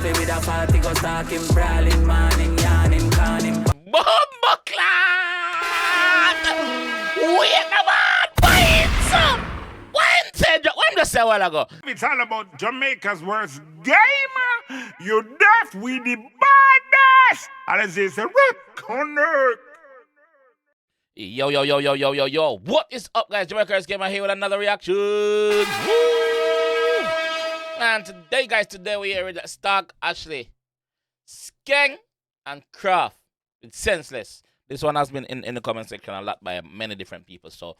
coffee with a party, go stalking, brawling, morning, yarning, calling. Bomba clot! Wait a man! Wait! What I'm just saying a while ago? It's all about Jamaica's worst game. You deaf with the baddest. And as they say, reconnect. Yo. What is up, guys? JAMAICA'S came out here with another reaction. Woo! And today we're here with Stalk Ashley, Skeng, and Kraff with Senseless. This one has been in the comment section a lot by many different people. So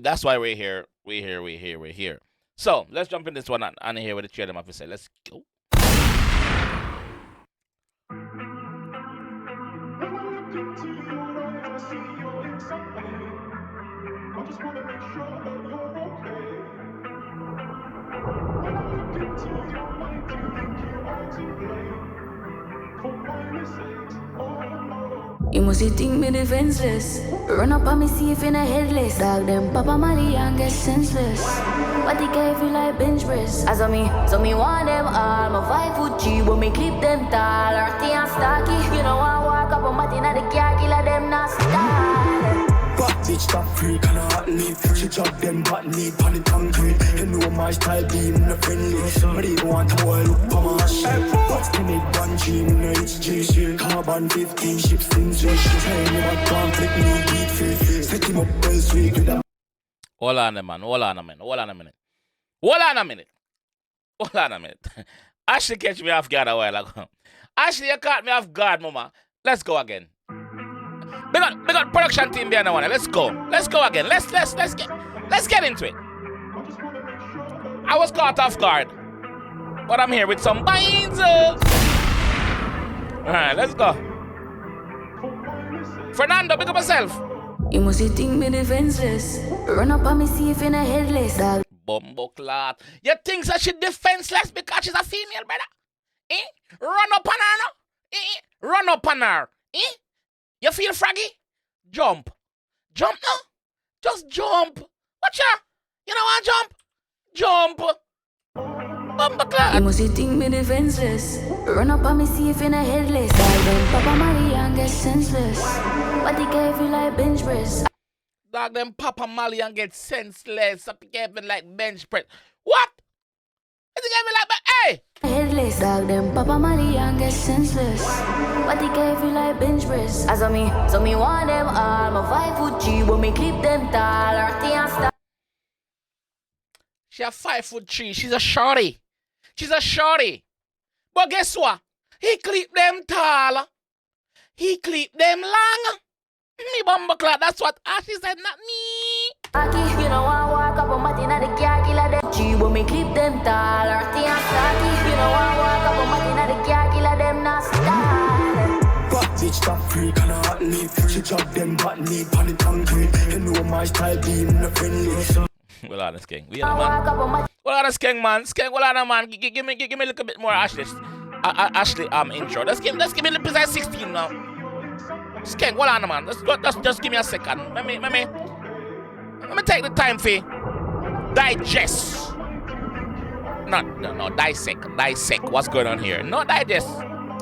that's why we're here. We're here. So let's jump in this one and hear what the three of them have to say. Let's go. You must think me defenseless. Run up on me, see if in a headless. Dog them Papa Mali and get senseless. But they can't feel like bench press. As on me, so me want them all. My 5'3", but me clip them tall. Earthy and stocky. You know I walk up on Martin at the car, killer them not style. Bad bitch top freak and a hot leaf. She chop them bad knee on the concrete. You know my style beam no friendly. Somebody want to boil up on my shit. What's the mid one dream? No HG. Carbon 15 ships in fish. Tell me what conflict me beat free. Set him up well sweet with a. Hold on a minute. Ashley catch me off guard a while ago. Ashley, you caught me off guard, mama. Let's go again. We got production team behind the one. Let's go again. Let's get into it. I was caught off guard, but I'm here with some binds. All right, let's go. Fernando, pick up yourself. You must think me defenseless. Run up on me, see if in a headless. Dog. Bumbo clot. You think that she's defenseless because she's a female, brother? Run up on her, no? Run up on her. You feel froggy? Jump. Jump now. Just jump. Watch out. You know what? Jump. Bumbo clot. You must think me defenseless. Run up on me, see if in a headless. Dog them Papa Mali and get senseless. But they can't feel like bench press. Dog them Papa Mali and get senseless. Up again like bench press. What? Is it gonna like, hey? Headless. Dog them Papa Mali and get senseless. But they can't feel like bench press. As on me, so me want them all. My 5'3", but me clip them tall. Earthy and stuff. She's a 5'3". She's a shorty. But guess what? He clip them tall. He clip them long. Me bumbo clot. That's what Ashley said, not me. You know I walk up on Martin at the car, killer them. G, but me clip them tall. Earthy and stocky. You know I walk up on Martin at the car, killer them not style. Bad bitch top freak and a hot leaf. She chop them bad knee on the concrete. You know my style beam no friendly. Well, on the Skeng. Well, on the Skeng, man. Skeng, well, on man. Give me a little bit more Ashley. Ashley intro. Let's give me a little precise 16 now. Skeng, well, on man. Just give me a second. Let me take the time for digest. No, dissect. What's going on here? No, digest.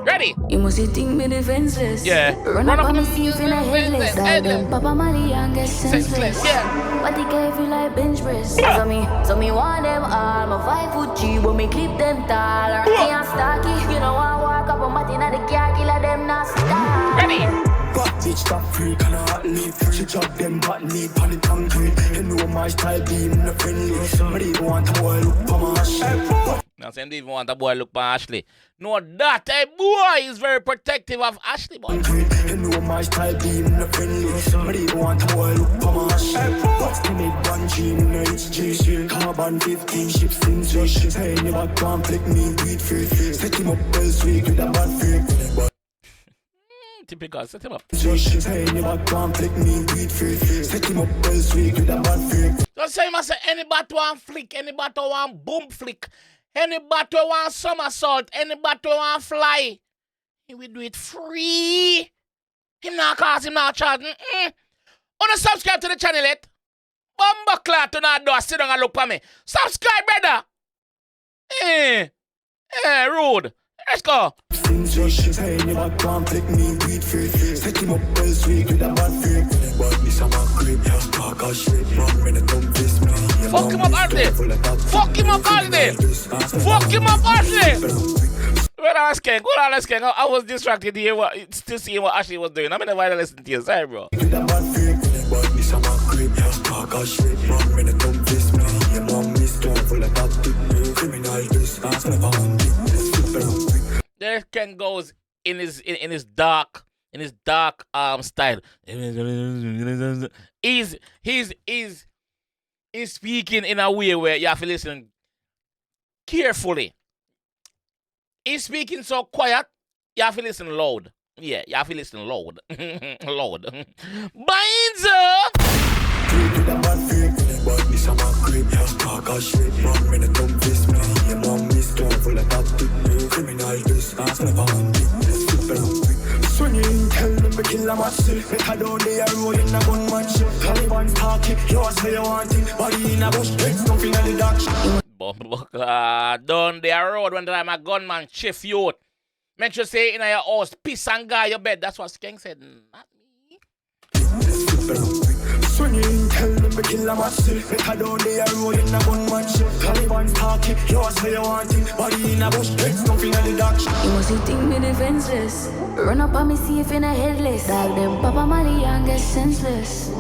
Ready? You must think me defenseless. Yeah. Run up on me, see if in a headless. Dog them Papa Mali and get senseless. Yeah. But they can't feel like bench press. So me want them all. My 5'3", but me clip them tall. Earthy and stocky. You know I walk up on Martin at the car, killer them not style. Ready? Bad bitch top freak and a hot leaf. She chop them bad knee on the concrete. You know my style beam no friendly. Somebody want to boil up on my shit. Now, saying they even want a boy look for Ashley. No, that boy is very protective of Ashley, boy. You know my style beam no friendly. Somebody want to boil up on my shit. What's the mid one dream? No HG. Carbon 15 ships in fish. Tell me what conflict me beat free. Set him up well sweet with a bad freak. Typical, set him up. Just say you must say anybody want flick, anybody want boom flick, anybody want somersault, anybody want fly. He will do it free. Him not cause him not charge. Wanna subscribe to the channel yet? Bumbo clot to not do sit down and look for me. Subscribe, brother. Rude. Let's go. Senseless, saying you back one flick me weed free. Set him up well sweet with a bad freak. But this a my grip, talk a shit. Man, when it come this me. Fuck him up, Ashley. Fuck him up, Ashley. Fuck him up, Ashley. Well, I was Skeng. Hold on, Skeng. I was distracted here, still seeing what Ashley was doing. I'm in the vital listen to you. Sorry, bro. But this a my grip, talk a shit. Man, when it come this me. Your mom is strong full of tactic. Criminal this, ask never on it. There Skeng goes in his dark style. He's speaking in a way where you have to listen carefully. He's speaking so quiet, you have to listen loud. Yeah, you have to listen loud. Loud. Binds But this a my grip, talk a shit. Man, when it come this me. Your mom is strong full of tactic. Criminal this, ask never on it. Swinging, tell them to kill a massive. Make a down there road in a gunman ship. Taliban's talking, you say you want it. Body in a bush, it's nothing in the dark. Down there road when I'm a gunman, chief youth. Make sure say in your house, piss and guy your bed. That's what Skeng said, not me. Swinging, tell them to kill a massive. Make a down there road in a gunman ship. Taliban's talking, you say you want it. Body in a bush, it's nothing in the dark. You must think me defenseless. Run up on me safe in a headless. Dog them Papa Molly and get senseless.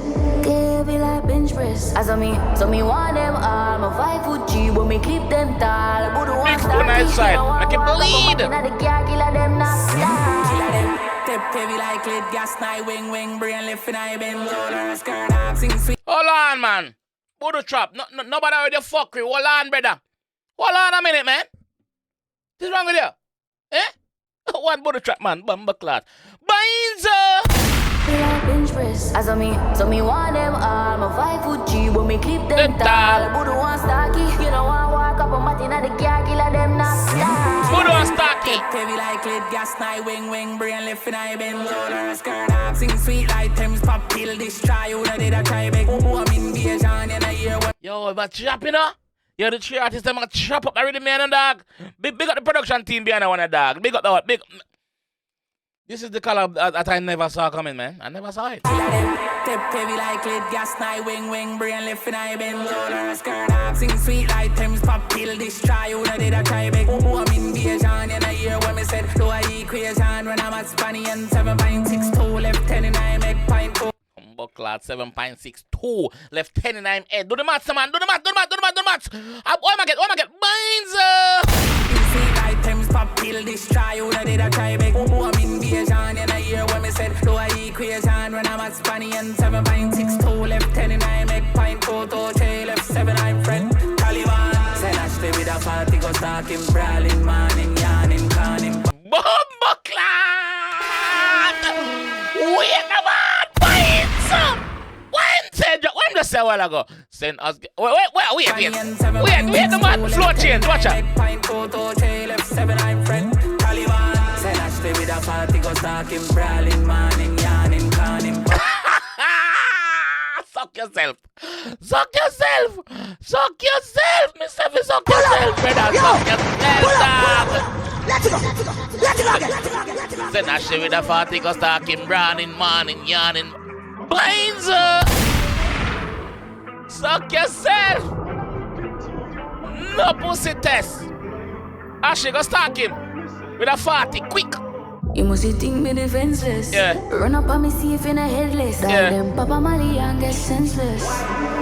Gave it like bench press. As of me, so me want them all. My 5 foot G, but me clip them tall. But the one Go nice side. I can bleed. Killer them not style. Killer them. Tip heavy like lead gas, night wing, brain lift and I bend roller, skirt up, sing sweet. Hold on, man. Buddha trap. Nobody with your fuckery. Hold on, brother. Hold on a minute, man. What's wrong with you? Eh? One Buddha trap, man. Bumba clot. Binds Like bench press. As of me, so me want them all. My 5 foot G, but me clip them tall. But the one stocky, you know I walk up on Martin at the car, killer them not style. Buddha stocky. Heavy like lead gas, night wing, brain lift and I bend roller, skirt up, sing sweet like Thames pop pill, destroy you that did a try big. I'm in beige on in a year. Yo, but chop, you know? You're the three artists that might chop up every man and dog. Big up the production team behind that one, dog. Big up the big. This is the color that I never saw coming, man. I never saw it. Tip heavy like lead gas, night wing, brain lift and I bend roller, skirt up, sing sweet like Thames pop pill, destroy you that did a try big. I'm in beige on in a year when me said do a equation when I'm at Spanish and 7.62 left 10 and I make pint 4. Bucklat 7.62 left 10 in I'm head. Do the maths, man. Do the maths. What am I get? Binds Sweet like Thames pop pill, destroy you that did a try big. I'm in beige on in a year when me said do a equation when I'm at Spanish and 7.62 left 10 and I make pint 4 to left 7 I'm friend Taliban. Send Ashley with a party go stalking, brawling, manning, yarning, conning. Bucklat. Wait a man. When just say a while ago, send us. Wait, the man flow change, watch out. Pint photo, left 7 I'm friend Taliban. Send Ashley with a party go stalking, brawling, manning, yarning, conning. Suck yourself, Mr. F, suck yourself, brother, suck yourself, Let's go. Send Ashley with a party go stalking, brawling, manning, yarning. Binds suck yourself. No pussy test. Ashley go stalk him with a 40 quick. You must think me defenseless. Yeah. Run up on me safe in a headless. Dog Yeah. them Papa Molly and get senseless.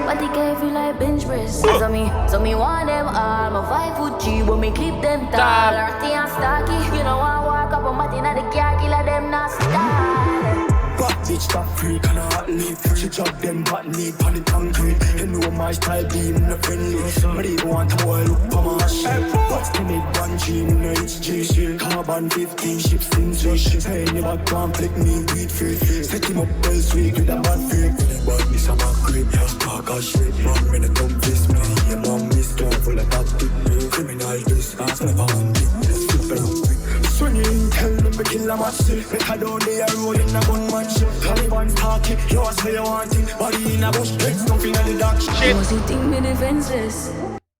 But they feel like bench press. As of me, so me want them all. My 5 foot G, but me clip them tall. Earthy and stocky, you know I walk up on Martin at the car, killer them not style. Bad bitch top freak and a hot leaf. She chop them bad need pan it concrete. You know my style be no friendly. But they want to boil up on my shit. What's the mid one G in the HG? Carbon 15 ships in Josh. Saying you back one flick me weed free. Set him up well sweet with a bad freak. But this a my grip. Talk a shit. Man when it come this me. Your mom is strong full of tactic. Criminal this ask never on it. Super quick. Swinging, tell them to kill a massive. Make a down there road in a gunman ship. Taliban's talking, you say you want it. Body in a bush, it's nothing in the dark. You must think me defenseless.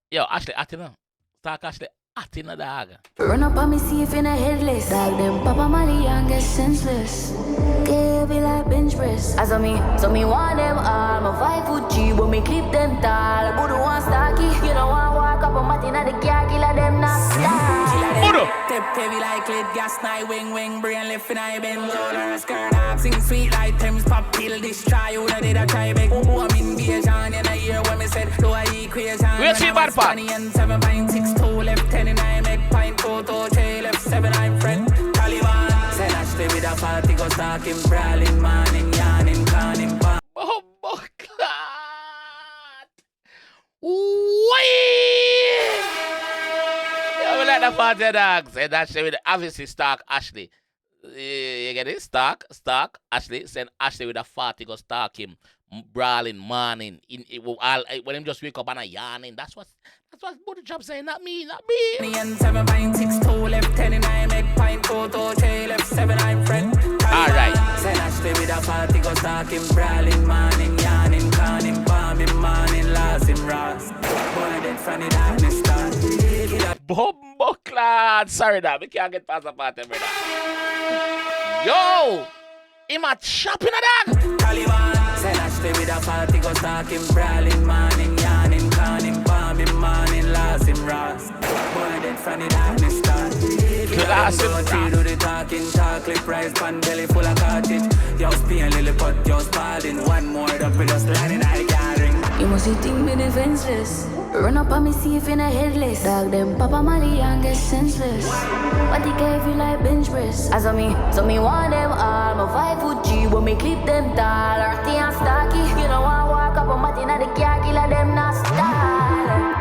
Yo, Ashley, I tell you, Stalk Ashley, Hot in the dog. Run up on me, see if in a headless. Dog them Papa Mali and get senseless. Heavy like bench press. As on me, so me want them all. My 5 foot G, but me clip them tall. Budu want stocky, you know I walk up on Martin at the car, killer them not style. Step heavy like lead gas, night wing, brain left in I bend. Roller skirt up, sing sweet like Thames, pop pill, destroy. Who did I try big? I'm invasion, and I hear when me said, do I equation. We'll see bad part. 7.62 left 10 and I make pint photo, J left 7, I'm friend. Taliban, said Ashley with a party, go stalking, brawling, morning, yarning, conning, pan. Oh my God. Wee! Yeah, we like the party dogs. And that's with obviously Stalk Ashley. You get it? Stalk Ashley. Send Ashley with a 40, go stalk him. Brawling, morning. When him just wake up and a yarning. That's what Booty Job saying, not me. 7.62 left 10 and I make pint photo, J left 7, I'm friend. Alright. Send Ashley with a party, go stalking, brawling, morning, yarning, conning, palming, morning, lost him, Ross. Boy, dead from the darkness start. Bumbo clad. Sorry that we can't get past the party, brother. Yo! Him a chopping a dog. Taliban, send Ashley with a party, go stalking, brawling, morning, yarning, conning, palming, morning, lost him, Ross. Boy, dead from the darkness start. Lost him, Ross. Do the talking, chocolate price, pan belly full of cartridge. Yo, spin lily pot, yo, spalding. One more up with us landing at the gathering. You must think me defenseless. Run up on me, see if in a headless. Dog them Papa Mali and get senseless. But they gave you like bench press. As on me, so me want them all. My 5 foot G, but me clip them tall. Earthy and stocky, you know I walk up on Martin at the car, killer them not style.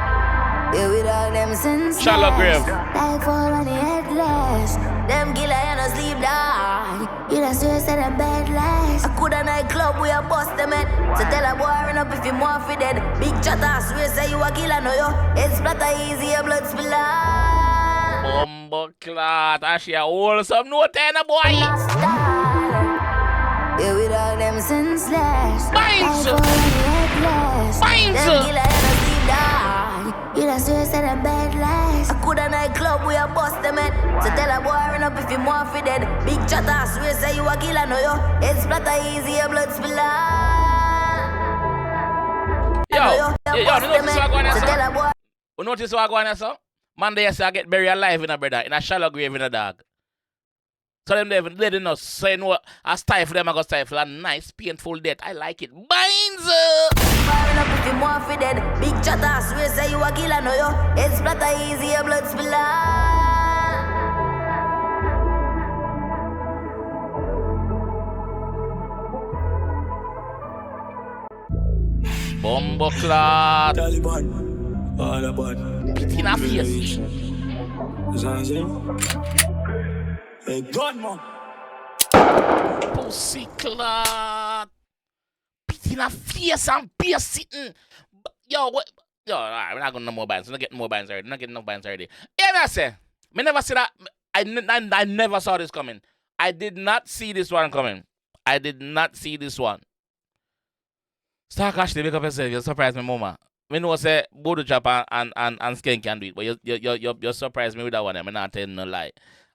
Yeah, with all them senseless. Shallow grave. Like fall on the headless. Them killer you no sleep dog. You done swear said them bad lies. I could a nightclub we a bust them head. So tell a boy run up if you more fi dead. Big chatter swear say you a killer no yo. Head splatter easy your blood spill out. Bumbo clad. Ashley a hold some note in a boy. Yeah, with all them senseless. Minds. Like fall on the headless. Minds. Them killer you no sleep dog. You done swear said them bad lies. I could a nightclub we a bust them head. So tell a boy run up if you more fi dead. Big chatter swear say you a killer no yo. Head splatter easy your blood spill out. Yo, notice what going on, sir? You notice what going on, sir? Man, they say I get buried alive in a brother, in a shallow grave in a dog. So them they didn't know, say no, I stifle them, I go stifle a nice, painful death. I like it. Binds! Firing up if you more fi dead. Big chatter swear say you a killer no yo. Head splatter easy your blood spill out. Bumbo clad. Taliban, all about. In a face. Hey, gunman. Pussy clad. In a face and beer sitting. Yo, what? Yo, alright, we're not going to no more bands. We're not getting more bands already. We're not getting no bands already. Yeah, I say. Me never see that. I never saw this coming. I did not see this one coming. I did not see this one. Stalk Ashley, make up yourself. You surprised me, mama. Me know say Booty Job and Skeng can do it, but you surprised me with that one. I'm not telling no lie.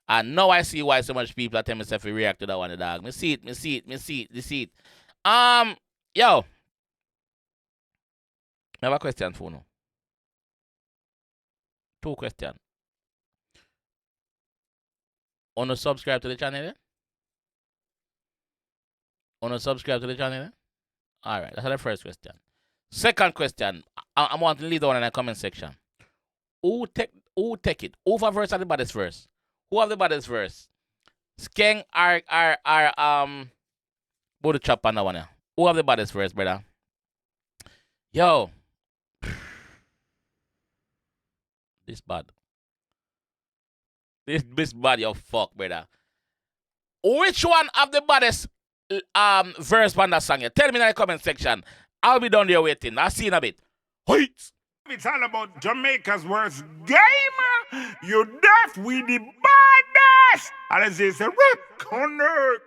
And now I see why so much people are telling me to react to that one, dog. Me see it. Yo. I have a question for you. 2 questions. Want to subscribe to the channel? Yeah? Want to subscribe to the channel? Yeah? Alright, that's the first question. Second question, I want to leave the one in the comment section. Who take it? Who for verse or the baddest verse? Who have the baddest verse? Skeng or Booty Job on that one. Yeah? Who have the baddest verse, brother? Yo. This bad. This bad, yo fuck, brother. Which one of the baddest verse on that song? Yeah? Tell me in the comment section. I'll be down there waiting. I'll see you in a bit. Wait. It's all about Jamaica's worst game. You deaf with the baddest. And as they say, rip, connect.